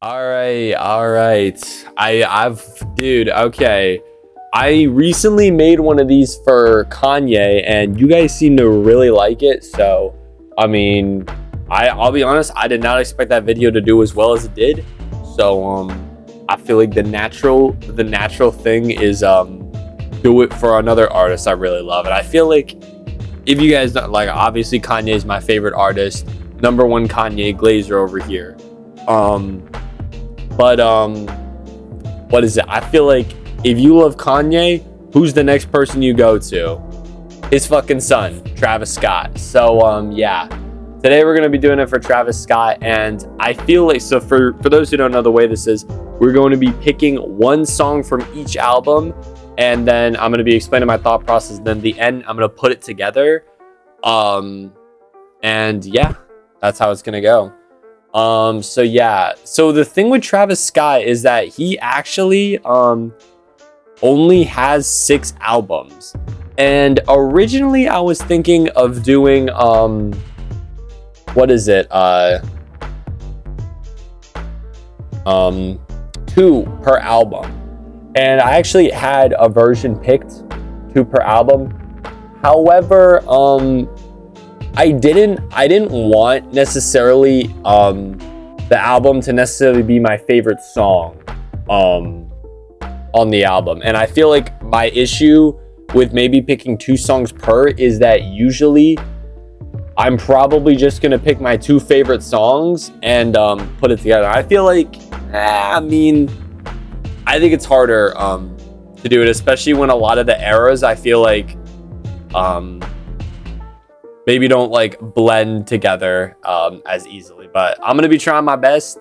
All right. Dude, okay. I recently made one of these for Kanye, and you guys seem to really like it. So, I mean, I'll be honest, I did not expect that video to do as well as it did. So, I feel like the natural thing is do it for another artist I really love. And I feel like if you guys don't, like, obviously Kanye is my favorite artist, number one Kanye Glazer over here. But what is it? I feel like if you love Kanye, who's the next person you go to? His fucking son, Travis Scott. So yeah, today we're gonna be doing it for Travis Scott, and I feel like, so for those who don't know the way this is, we're going to be picking one song from each album, and then I'm gonna be explaining my thought process. Then at the end, I'm gonna put it together. And yeah, that's how it's gonna go. So yeah, so the thing with Travis Scott is that he actually only has 6 albums, and originally I was thinking of doing what is it, 2 per album, and I actually had a version picked 2 per album. However, I didn't want necessarily the album to necessarily be my favorite song on the album. And I feel like my issue with maybe picking 2 songs per is that usually I'm probably just gonna pick my 2 favorite songs and put it together. I feel like I think it's harder to do it, especially when a lot of the eras I feel like maybe don't like blend together as easily. But I'm gonna be trying my best.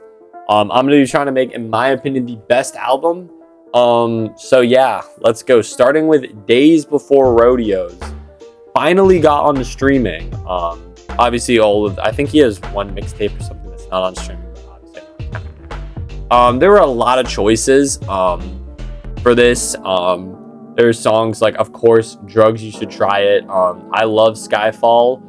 I'm gonna be trying to make, in my opinion, the best album. So yeah, let's go. Starting with Days Before Rodeos. Finally got on the streaming. Obviously I think he has one mixtape or something that's not on streaming, but obviously there were a lot of choices for this. There's songs like, of course, Drugs, You Should Try It. I love Skyfall.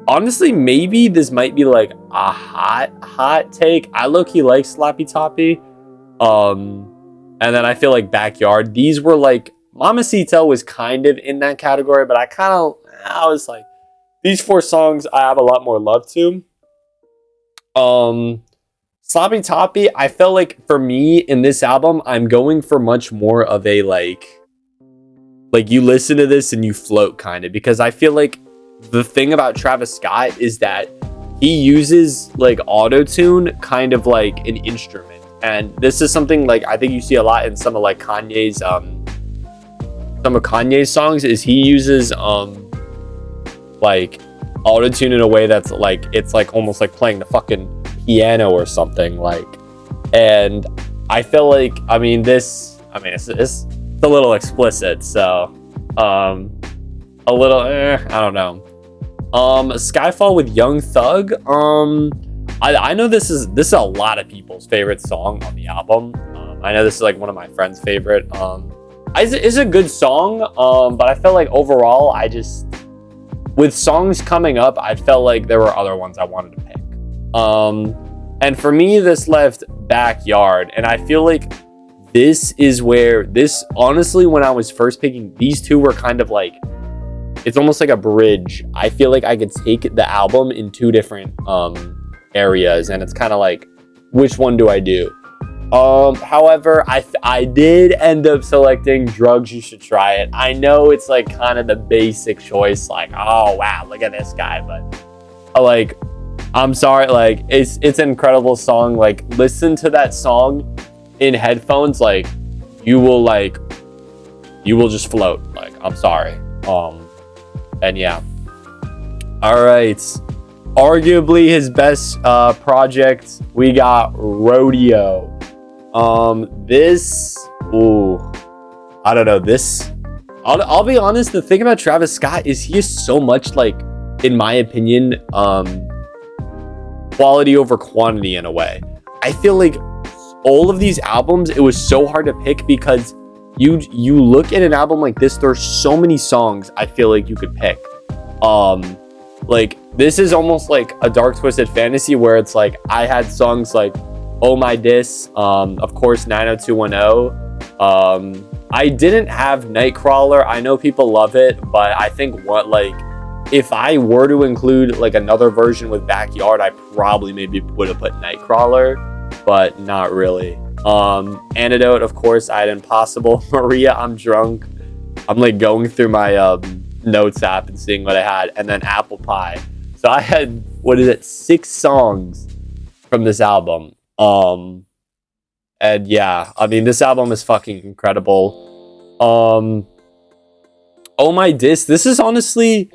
Honestly, maybe this might be like a hot take. I low-key like Slappy Toppy. And then I feel like Backyard. These were like, Mamacita was kind of in that category, but I was like, these 4 songs I have a lot more love to. Slappy Toppy, I felt like for me in this album, I'm going for much more of a like you listen to this and you float kind of, because I feel like the thing about Travis Scott is that he uses like auto-tune kind of like an instrument. And this is something like I think you see a lot in some of like Kanye's songs, is he uses like auto-tune in a way that's like, it's like almost like playing the fucking piano or something, like. And I feel like it's a little explicit, so a little I don't know. Skyfall with Young Thug. I know this is a lot of people's favorite song on the album. I know this is like one of my friends' favorite. It's a good song, but I felt like overall, with songs coming up, I felt like there were other ones I wanted to pick. And for me, this left Backyard, and I feel like this is where honestly, when I was first picking, these 2 were kind of like, it's almost like a bridge. I feel like I could take the album in 2 different areas, and it's kind of like, which one do I do? However, I did end up selecting Drugs, You Should Try It. I know it's like kind of the basic choice, like, oh wow, look at this guy, but like, I'm sorry, like, it's an incredible song. Like, listen to that song in headphones, like, you will just float. Like, I'm sorry. And yeah. All right. Arguably his best project, we got Rodeo. I don't know, this, I'll be honest, the thing about Travis Scott is he is so much like, in my opinion, quality over quantity in a way. I feel like all of these albums, it was so hard to pick, because you look at an album like this, there's so many songs I feel like you could pick. Like, this is almost like a Dark Twisted Fantasy, where it's like I had songs like Oh My Dis, of course 90210. I didn't have Nightcrawler. I know people love it, but I think if I were to include like another version with Backyard, I probably maybe would have put Nightcrawler, but not really. Antidote, of course, I had Impossible. Maria, I'm Drunk. I'm like going through my notes app and seeing what I had, and then Apple Pie. So I had, 6 songs from this album. And yeah, I mean, this album is fucking incredible. Oh My Dis, this is honestly,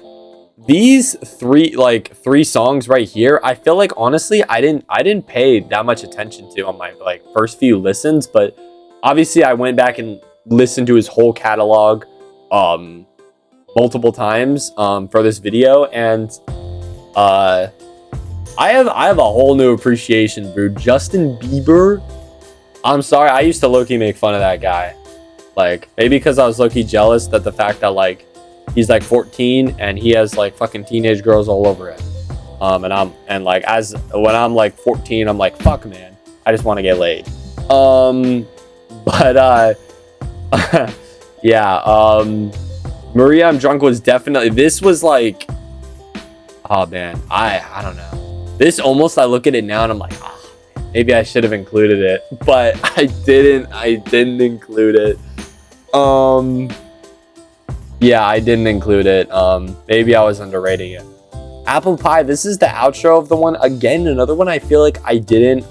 these three songs right here, I feel like honestly I didn't pay that much attention to on my like first few listens, but obviously I went back and listened to his whole catalog multiple times for this video, and I have a whole new appreciation for Justin Bieber. I'm sorry, I used to low-key make fun of that guy, like maybe because I was low-key jealous that the fact that like he's like 14 and he has like fucking teenage girls all over it. When I'm like 14, I'm like, fuck man, I just want to get laid. Yeah, Maria, I'm Drunk was definitely, this was like, oh man, I don't know. This almost, I look at it now and I'm like, maybe I should have included it, but I didn't include it. Yeah, I didn't include it. Maybe I was underrating it. Apple Pie, this is the outro of the one. Again, another one I feel like I didn't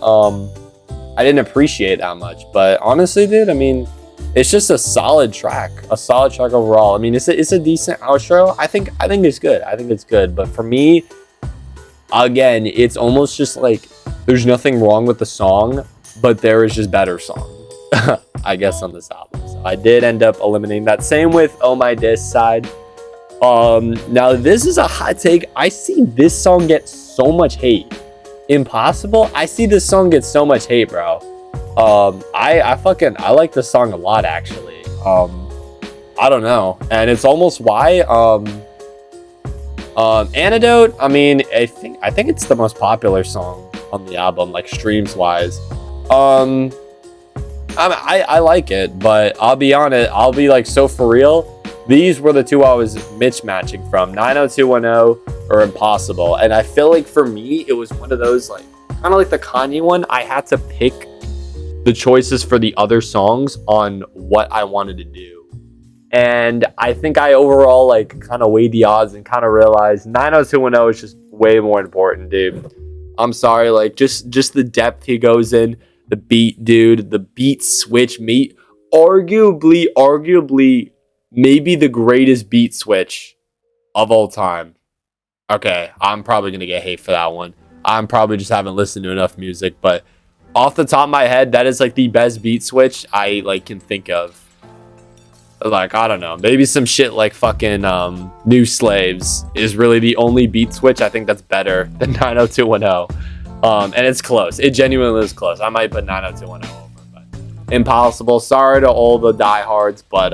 appreciate that much. But honestly, dude, I mean, it's just a solid track overall. I mean, it's a decent outro. I think it's good. I think it's good. But for me, again, it's almost just like there's nothing wrong with the song, but there is just better songs, I guess, on this album. So I did end up eliminating that. Same with Oh My Dis side. Now this is a hot take. I see this song get so much hate. Impossible, I see this song get so much hate, bro. I like this song a lot, actually. I don't know, and it's almost why. Antidote, I mean, I think it's the most popular song on the album, like streams wise. I like it, but I'll be honest, I'll be like, so for real, these were the two I was mismatching from, 90210 or Impossible. And I feel like for me, it was one of those, like, kind of like the Kanye one, I had to pick the choices for the other songs on what I wanted to do. And I think I overall, like, kind of weighed the odds and kind of realized 90210 is just way more important, dude. I'm sorry, like, just the depth he goes in. The beat, dude, the beat switch, arguably, maybe the greatest beat switch of all time. Okay, I'm probably going to get hate for that one. I'm probably just haven't listened to enough music, but off the top of my head, that is like the best beat switch I like can think of. Like, I don't know, maybe some shit like fucking New Slaves is really the only beat switch I think that's better than 90210. And it's close. It genuinely is close. I might put 90210 over, but Impossible. Sorry to all the diehards, but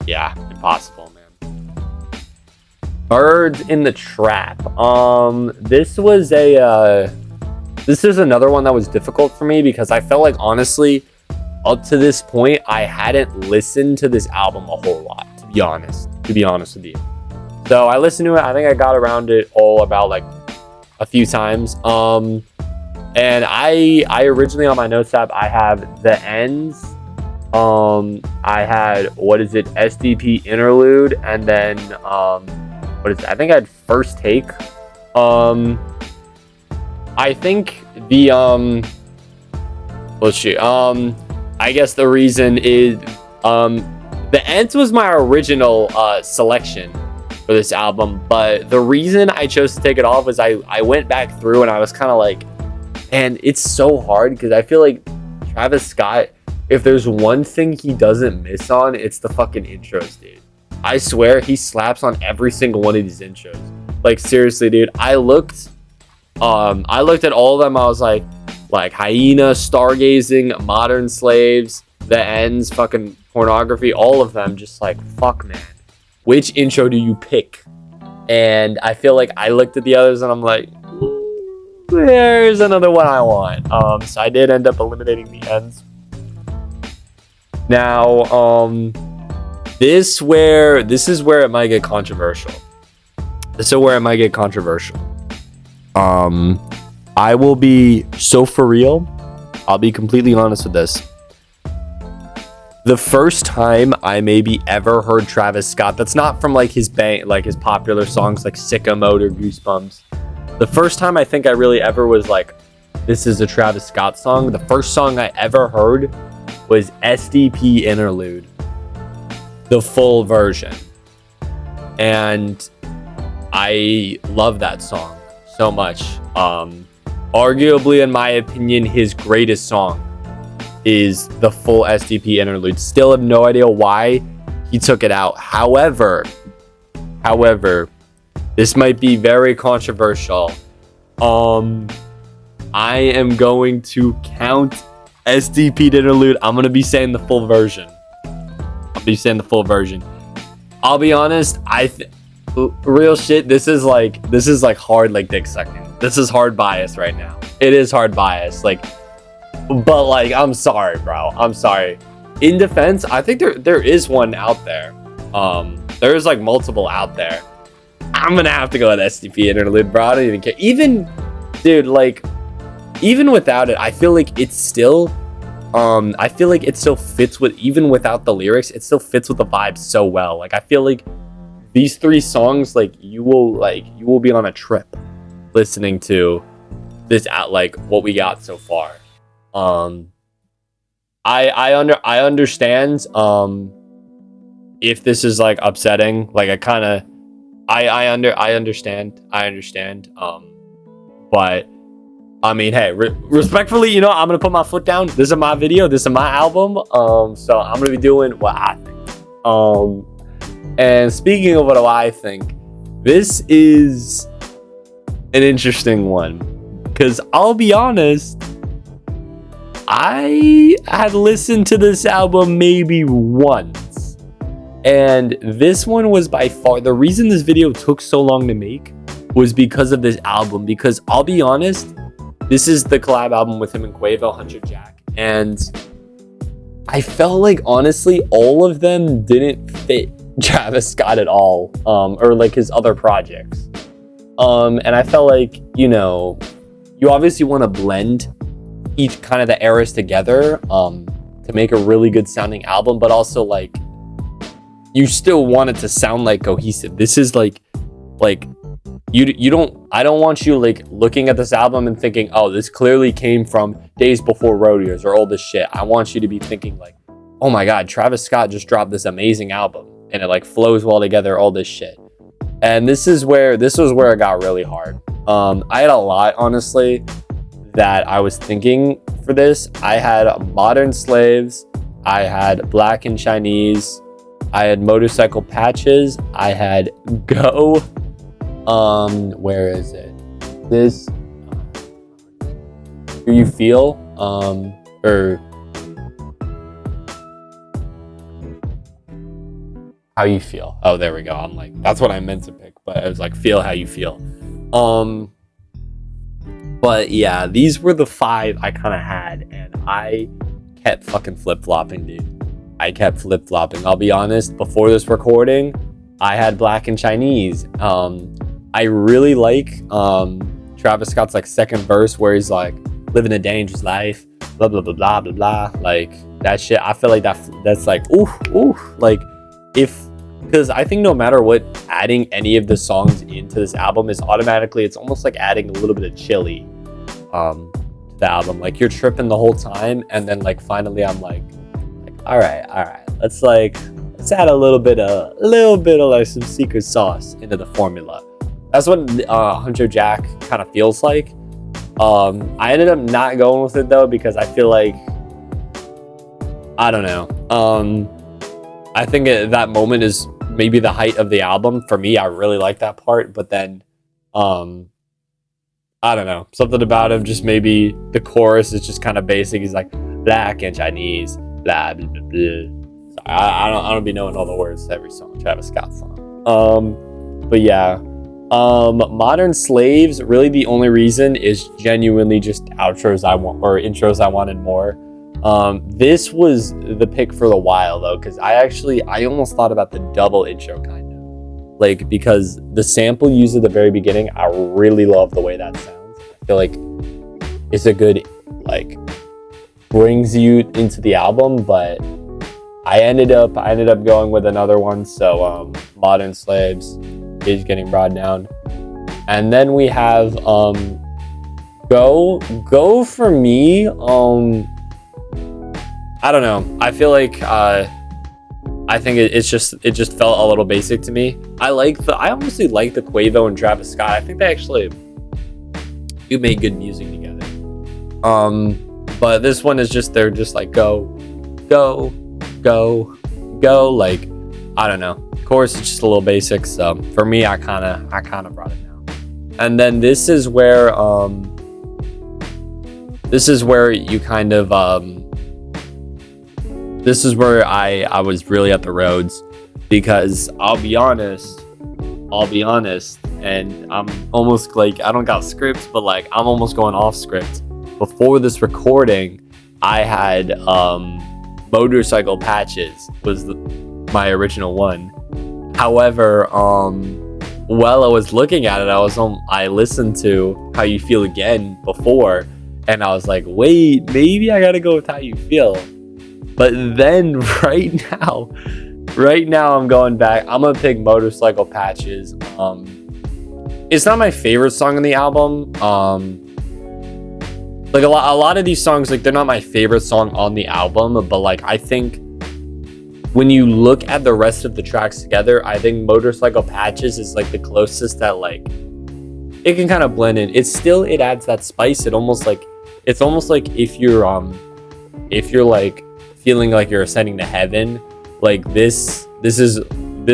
yeah, Impossible, man. Birds in the Trap. This is another one that was difficult for me because I felt like, honestly, up to this point, I hadn't listened to this album a whole lot, to be honest with you. So I listened to it. I think I got around it all about like a few times. And I originally on my notes app, I have The Ends. I had, SDP Interlude, and then I think I had First Take. I think the I guess the reason is The Ends was my original selection for this album, but the reason I chose to take it off was I went back through and I was kind of like, man, it's so hard because I feel like Travis Scott, if there's one thing he doesn't miss on, it's the fucking intros, dude. I swear he slaps on every single one of these intros. Like, seriously, dude, I looked at all of them. I was like Hyena, Stargazing, Modern Slaves, The Ends, fucking Pornography, all of them, just like, fuck, man, which intro do you pick? And I feel like I looked at the others and I'm like, there's another one I want. So I did end up eliminating the ends. Now, this is where it might get controversial. I will be so for real. I'll be completely honest with this. The first time I maybe ever heard Travis Scott, that's not from like his his popular songs like Sicko Mode or Goosebumps. The first time I think I really ever was like, this is a Travis Scott song. The first song I ever heard was SDP Interlude, the full version. And I love that song so much. Arguably, in my opinion, his greatest song is the full SDP Interlude. Still have no idea why he took it out. However, this might be very controversial. I am going to count SDP Interlude. I'm going to be saying the full version. I'll be honest, real shit, this is like hard like dick sucking. This is hard bias right now. It is hard bias. But I'm sorry, bro. I'm sorry. In defense, I think there is one out there. There's like multiple out there. I'm gonna have to go with SDP Interlude, bro. I don't even care. Even without it, I feel like it's still fits with, even without the lyrics, it still fits with the vibe so well. Like I feel like these three songs, you will be on a trip listening to this at what we got so far. I understand if this is upsetting. I understand. But I mean, hey, respectfully, I'm gonna put my foot down. This is my video. This is my album. So I'm gonna be doing what I think. And speaking of what I think, this is an interesting one, because I'll be honest, I had listened to this album maybe once, and this one was by far the reason this video took so long to make was because of this album. Because I'll be honest, this is the collab album with him and Quavo, Huncho Jack, and I felt like honestly all of them didn't fit Travis Scott at all, or his other projects. And I felt like, you obviously want to blend each kind of the eras together to make a really good sounding album, but also you still want it to sound cohesive. This is I don't want you looking at this album and thinking, oh, this clearly came from Days Before Rodeos or all this shit. I want you to be thinking oh my god, Travis Scott just dropped this amazing album and it flows well together, all this shit. And this was where it got really hard. I had a lot, honestly, that I was thinking for this. I had Modern Slaves, I had Black and Chinese, I had Motorcycle Patches, I had Go. Where is it? This Do You Feel? Or How You Feel. Oh, there we go. I'm that's what I meant to pick, but it was Feel How You Feel. But yeah, these were the 5 I kind of had, and I kept fucking flip-flopping, dude. I kept flip-flopping. I'll be honest, before this recording, I had Black and Chinese. I really like Travis Scott's second verse where he's living a dangerous life, blah blah blah blah blah blah. That shit, I feel like that's because I think no matter what, adding any of the songs into this album is automatically, it's almost like adding a little bit of chili to the album. You're tripping the whole time, and then finally I'm all right, let's add a little bit of some secret sauce into the formula. That's what Huncho Jack kind of feels like. I ended up not going with it though, because I feel I don't know. I think that moment is maybe the height of the album for me. I really like that part, but then I don't know, something about him, just maybe the chorus is just kind of basic. He's Black and Chinese, blah blah blah blah. I don't be knowing all the words to every song, Travis Scott song. But yeah, Modern Slaves, really the only reason is genuinely just outros I want, or intros I wanted more. This was the pick for the while though, because I almost thought about the double intro kind of. Like, because the sample used at the very beginning, I really love the way that sounds. I feel like it's a good, like, brings you into the album, but I ended up going with another one. So Modern Slaves is getting brought down. And then we have Go for me. I don't know. I feel like I think it just felt a little basic to me. I honestly like the Quavo and Travis Scott. I think they actually do make good music together. But this one is just, they're just like go, like, I don't know. Of course, it's just a little basic. So for me, I kind of brought it down. And then this is where you kind of this is where I was really at the roads, because I'll be honest, and I'm almost like, I don't got scripts, but like I'm almost going off script. Before this recording, I had Motorcycle Patches was my original one. However, while I was looking at it, I listened to How You Feel Again before, and I was like, wait, maybe I gotta go with How You Feel. But then right now I'm going back. I'm gonna pick Motorcycle Patches. It's not my favorite song on the album. Like a lot of these songs, like, they're not my favorite song on the album, but like, I think when you look at the rest of the tracks together, I think Motorcycle Patches is like the closest that, like, it can kind of blend in. It adds that spice. It's almost like if you're like feeling like you're ascending to heaven, like this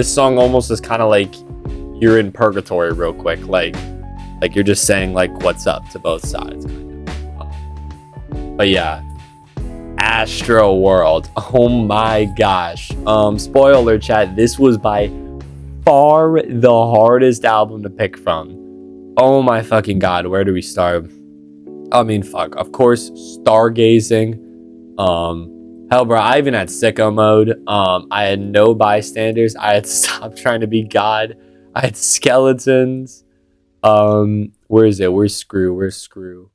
song almost is kind of like you're in purgatory real quick, like you're just saying like what's up to both sides kind of. But yeah, Astroworld, oh my gosh, spoiler chat, this was by far the hardest album to pick from. Oh my fucking god, where do we start? I mean, fuck, of course, Stargazing. Hell, bro, I even had sicko mode. I had No Bystanders. I had Stop Trying to Be God. I had Skeletons. Where is it? Where's Screw?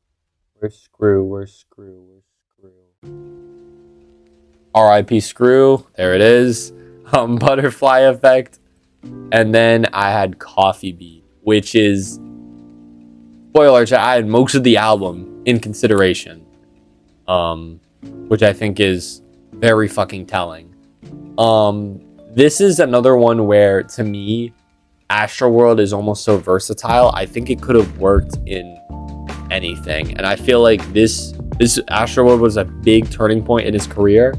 R.I.P. Screw. There it is. Butterfly Effect. And then I had Coffee Beat, which is, spoiler, I had most of the album in consideration. Which I think is very fucking telling. This is another one where, to me, Astroworld is almost so versatile. I think it could have worked in anything, and I feel like this Astroworld was a big turning point in his career.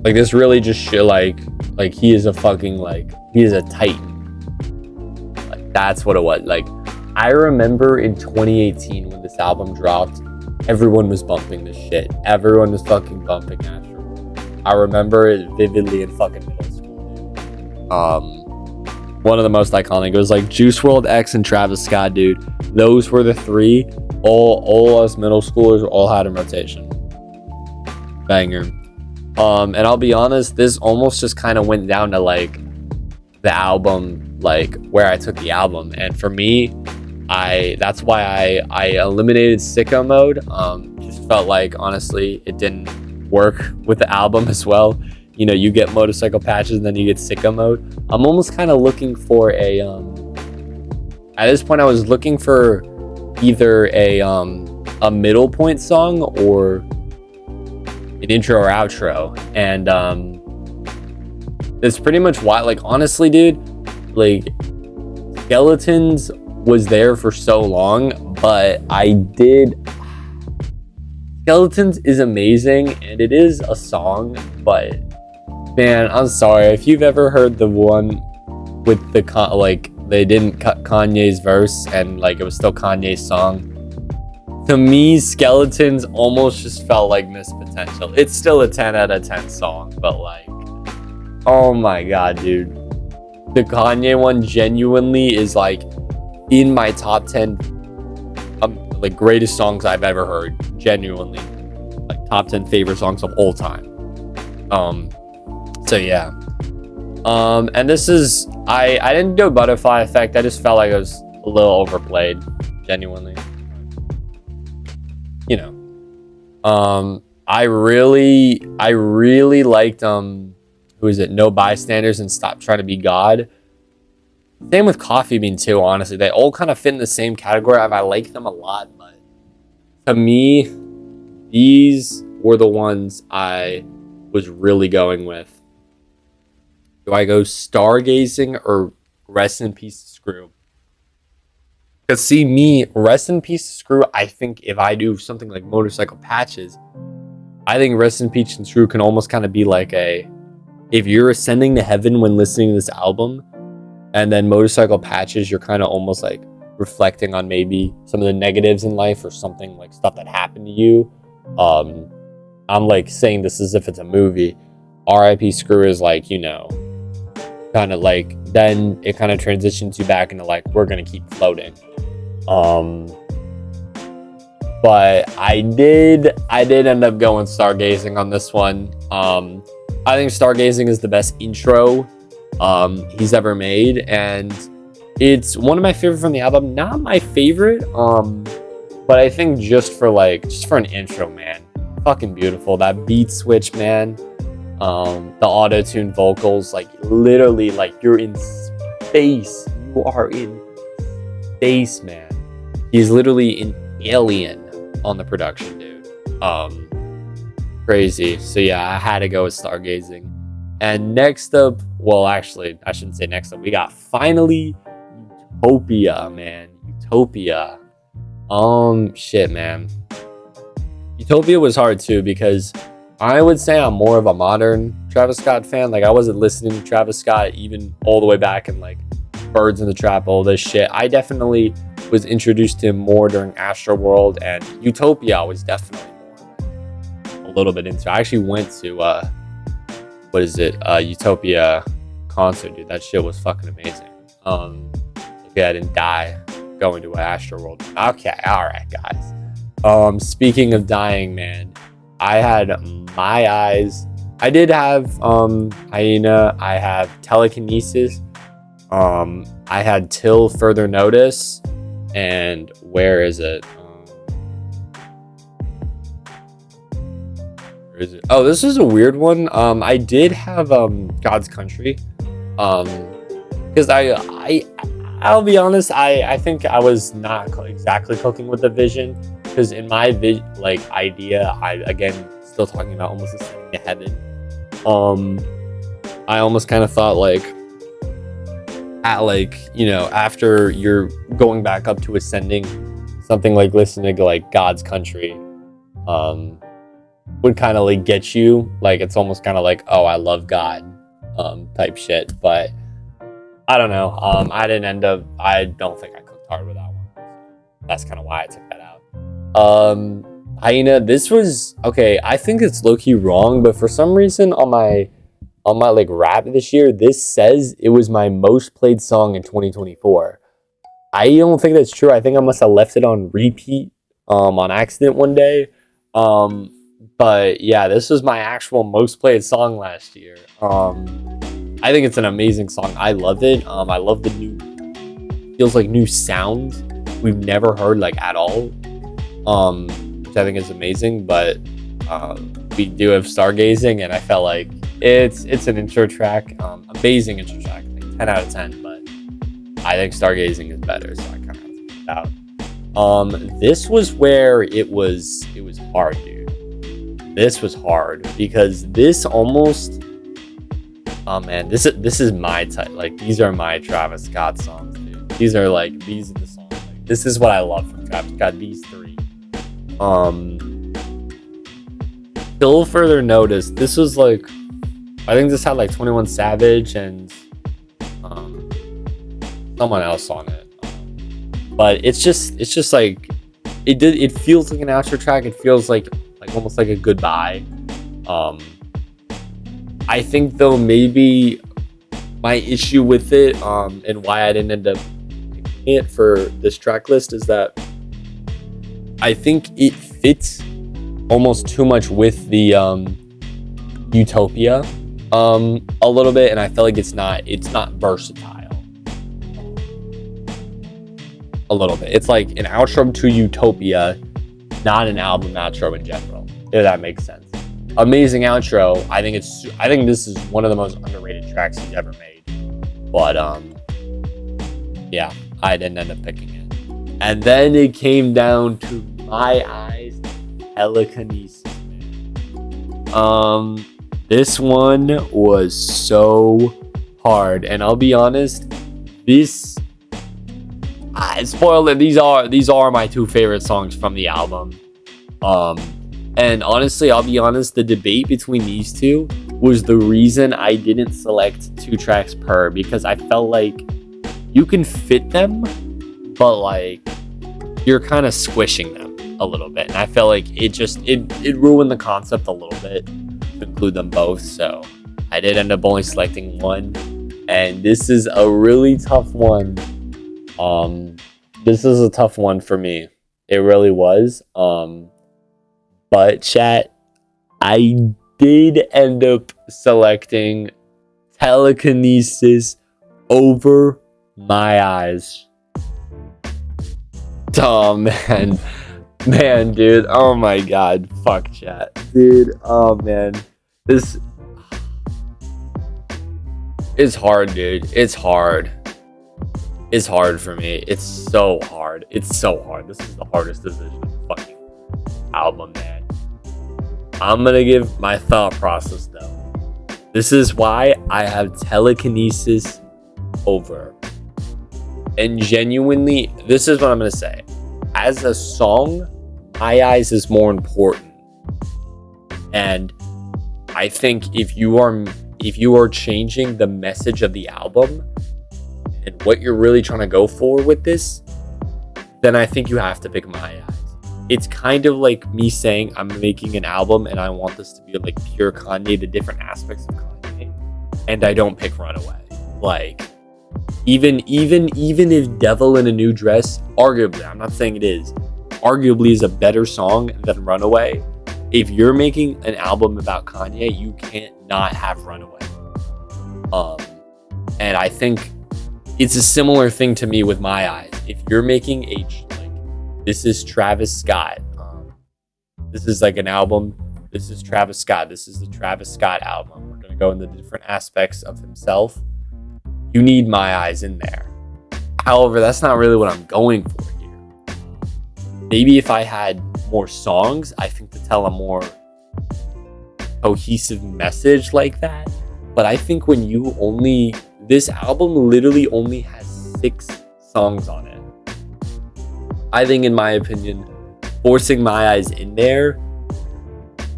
Like, this really just shit, like he is a fucking, like, he is a titan. Like, that's what it was. Like, I remember in 2018 when this album dropped, everyone was bumping this shit. Everyone was fucking bumping Astroworld. I remember it vividly in fucking middle school, dude. One of the most iconic. It was like Juice WRLD, X, and Travis Scott, dude. Those were the three. All us middle schoolers all had in rotation. Banger. And I'll be honest, this almost just kind of went down to like the album, like where I took the album. And for me, that's why I eliminated sicko mode. Just felt like, honestly, it didn't work with the album as well. You know, you get Motorcycle Patches and then you get sicko mode. I'm almost kind of looking for a at this point I was looking for either a middle point song or an intro or outro, and that's pretty much why, like, honestly, dude, like, Skeletons was there for so long, but Skeletons is amazing and it is a song, but man, I'm sorry if you've ever heard the one with the like they didn't cut Kanye's verse and like it was still Kanye's song. To me, Skeletons almost just felt like missed potential. It's still a 10 out of 10 song, but like, oh my god, dude. the Kanye one genuinely is like in my top 10 like greatest songs I've ever heard. Genuinely, like top 10 favorite songs of all time. So yeah. And this is I didn't do a butterfly effect. I just felt like it was a little overplayed. Genuinely, you know. I really liked who is it? No Bystanders and Stop Trying to Be God. Same with Coffee Bean too, honestly. They all kind of fit in the same category. I like them a lot, but to me, these were the ones I was really going with. Do I go Stargazing or Rest in Peace Screw? Because see me, Rest in Peace Screw, I think if I do something like Motorcycle Patches, I think Rest in Peace and Screw can almost kind of be like if you're ascending to heaven when listening to this album, and then Motorcycle Patches, you're kind of almost like reflecting on maybe some of the negatives in life or something like stuff that happened to you. I'm like saying this as if it's a movie. R.I.P. Screw is like, you know, kind of like, then it kind of transitions you back into like, we're going to keep floating. But I did end up going Stargazing on this one. I think Stargazing is the best intro he's ever made, and it's one of my favorite from the album. Not my favorite, but I think just for an intro, man, fucking beautiful. That beat switch, man. The auto-tune vocals, like literally, like you're in space. You are in space, man. He's literally an alien on the production, dude. Crazy. So yeah, I had to go with Stargazing. And next up, well, actually, I shouldn't say next up. We got finally Utopia, man. Utopia. Shit, man. Utopia was hard too because I would say I'm more of a modern Travis Scott fan. Like I wasn't listening to Travis Scott even all the way back in like Birds in the Trap, all this shit. I definitely was introduced to him more during Astroworld, and Utopia I was definitely more a little bit into. I actually went to Utopia concert, dude. That shit was fucking amazing. Okay, I didn't die going to an Astroworld. Okay, alright guys. Speaking of dying, man, I had My Eyes. I did have Hyena, I have Telekinesis, I had Till Further Notice, and where is it? Where is it? Oh, this is a weird one. I did have God's Country, because I'll be honest, I think I was not exactly cooking with the vision, because in my idea, I again still talking about almost ascending to heaven. I almost kind of thought after you're going back up to ascending, something like listening to like God's Country would kind of like get you, like it's almost kind of like, oh, I love God type shit. But I don't know, I don't think I cooked hard with that one. That's kind of why I took that out. Hyena, this was okay. I think it's low-key wrong, but for some reason on my like rap this year, this says it was my most played song in 2024. I don't think that's true. I think I must have left it on repeat on accident one day. But yeah, this was my actual most played song last year. I think it's an amazing song. I love it. I love the feels like new sound we've never heard like at all. Which I think is amazing. But we do have Stargazing, and I felt like it's an intro track, amazing intro track, like 10 out of 10. But I think Stargazing is better, so I kind of have to put it out. This was where it was hard, dude. This was hard because this almost, oh man, this is my type. Like these are my Travis Scott songs, dude. These are the songs. Like, this is what I love from Travis Scott. These three. Till Further Notice. This was like, I think this had like 21 Savage and someone else on it. But it's just like it feels like an outro track. It feels like almost like a goodbye. I think though maybe my issue with it, and why I didn't end up picking it for this track list is that I think it fits almost too much with the Utopia a little bit, and I feel like it's not versatile. A little bit. It's like an outro to Utopia, not an album outro in general, if that makes sense. Amazing outro. I think this is one of the most underrated tracks he's ever made. But yeah, I didn't end up picking it. And then it came down to My Eyes, Telekinesis. This one was so hard, and I'll be honest, this spoiler, these are my two favorite songs from the album. And honestly, I'll be honest, the debate between these two was the reason I didn't select 2 tracks per, because I felt like you can fit them, but like you're kind of squishing them a little bit. And I felt like it ruined the concept a little bit to include them both. So I did end up only selecting one. And this is a really tough one. This is a tough one for me. It really was. But chat, I did end up selecting Telekinesis over My Eyes. Oh, man. Man, dude. Oh, my God. Fuck, chat. Dude, oh, man. This is hard, dude. It's hard. It's hard for me. It's so hard. It's so hard. This is the hardest decision of the fucking album, man. I'm gonna give my thought process though. This is why I have Telekinesis over. And genuinely, this is what I'm gonna say. As a song, My Eyes is more important. And I think if you are changing the message of the album and what you're really trying to go for with this, then I think you have to pick My Eyes. It's kind of like me saying I'm making an album and I want this to be like pure Kanye, the different aspects of Kanye, and I don't pick Runaway. Like, even if Devil in a New Dress, arguably, I'm not saying it is, arguably is a better song than Runaway. If you're making an album about Kanye, you can't not have Runaway. And I think it's a similar thing to me with My Eyes. If you're making this is Travis Scott. This is like an album. This is Travis Scott. This is the Travis Scott album. We're going to go into the different aspects of himself. You need My Eyes in there. However, that's not really what I'm going for here. Maybe if I had more songs, I think to tell a more cohesive message like that. But I think this album literally only has 6 songs on it. I think, in my opinion, forcing My Eyes in there,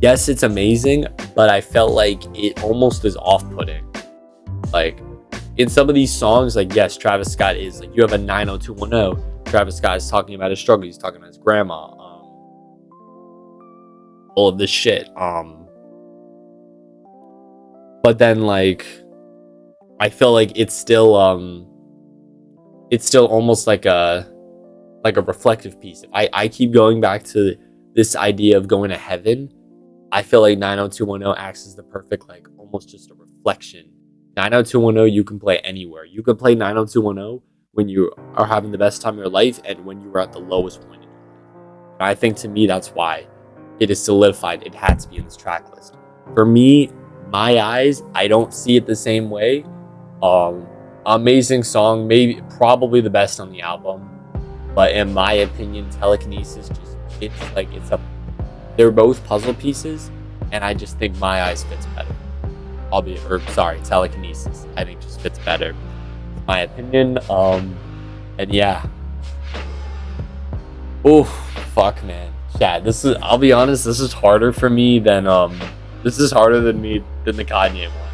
yes, it's amazing, but I felt like it almost is off-putting. Like, in some of these songs, like, yes, Travis Scott is, like, you have a 90210, Travis Scott is talking about his struggle, he's talking about his grandma, all of this shit. But then, like, I feel like it's still almost like a reflective piece. If I keep going back to this idea of going to heaven, I feel like 90210 acts as the perfect, like, almost just a reflection. 90210 you can play anywhere. You can play 90210 when you are having the best time of your life and when you are at the lowest point in your life. And I think, to me, that's why it is solidified. It had to be in this track list. For me, My Eyes, I don't see it the same way. Amazing song, probably the best on the album. But in my opinion, Telekinesis they're both puzzle pieces, and I just think My Eyes fits better. Telekinesis, I think just fits better, in my opinion. And yeah. Oh, fuck, man. Chad, I'll be honest, this is harder for me than the Kanye one.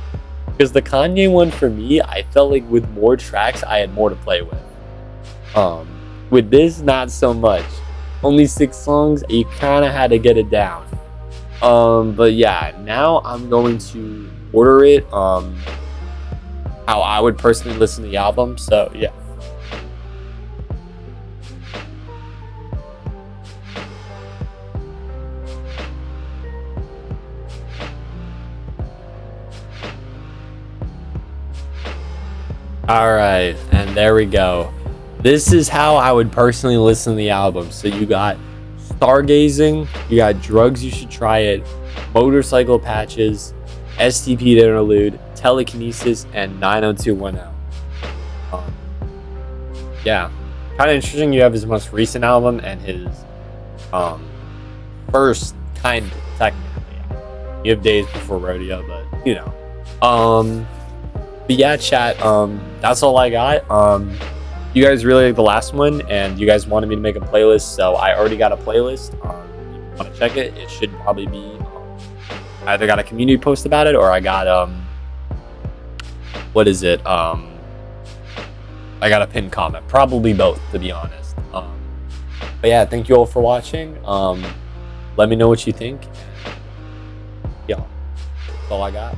Because the Kanye one, for me, I felt like with more tracks, I had more to play with. With this, not so much. Only 6 songs, you kind of had to get it down. But yeah, now I'm going to order it how I would personally listen to the album. So yeah. All right, and there we go. This is how I would personally listen to the album. So you got Stargazing, you got Drugs You Should Try It, Motorcycle Patches, STP Interlude, Telekinesis, and 90210. Yeah, kind of interesting. You have his most recent album and his first kind of technically. You have Days Before Rodeo, but you know. But yeah, chat. That's all I got. You guys really like the last one, and you guys wanted me to make a playlist, so I already got a playlist. If you want to check it, it should probably be I either got a community post about it, or I got what is it? I got a pinned comment. Probably both, to be honest. But yeah, thank you all for watching. Let me know what you think. Yeah, that's all I got.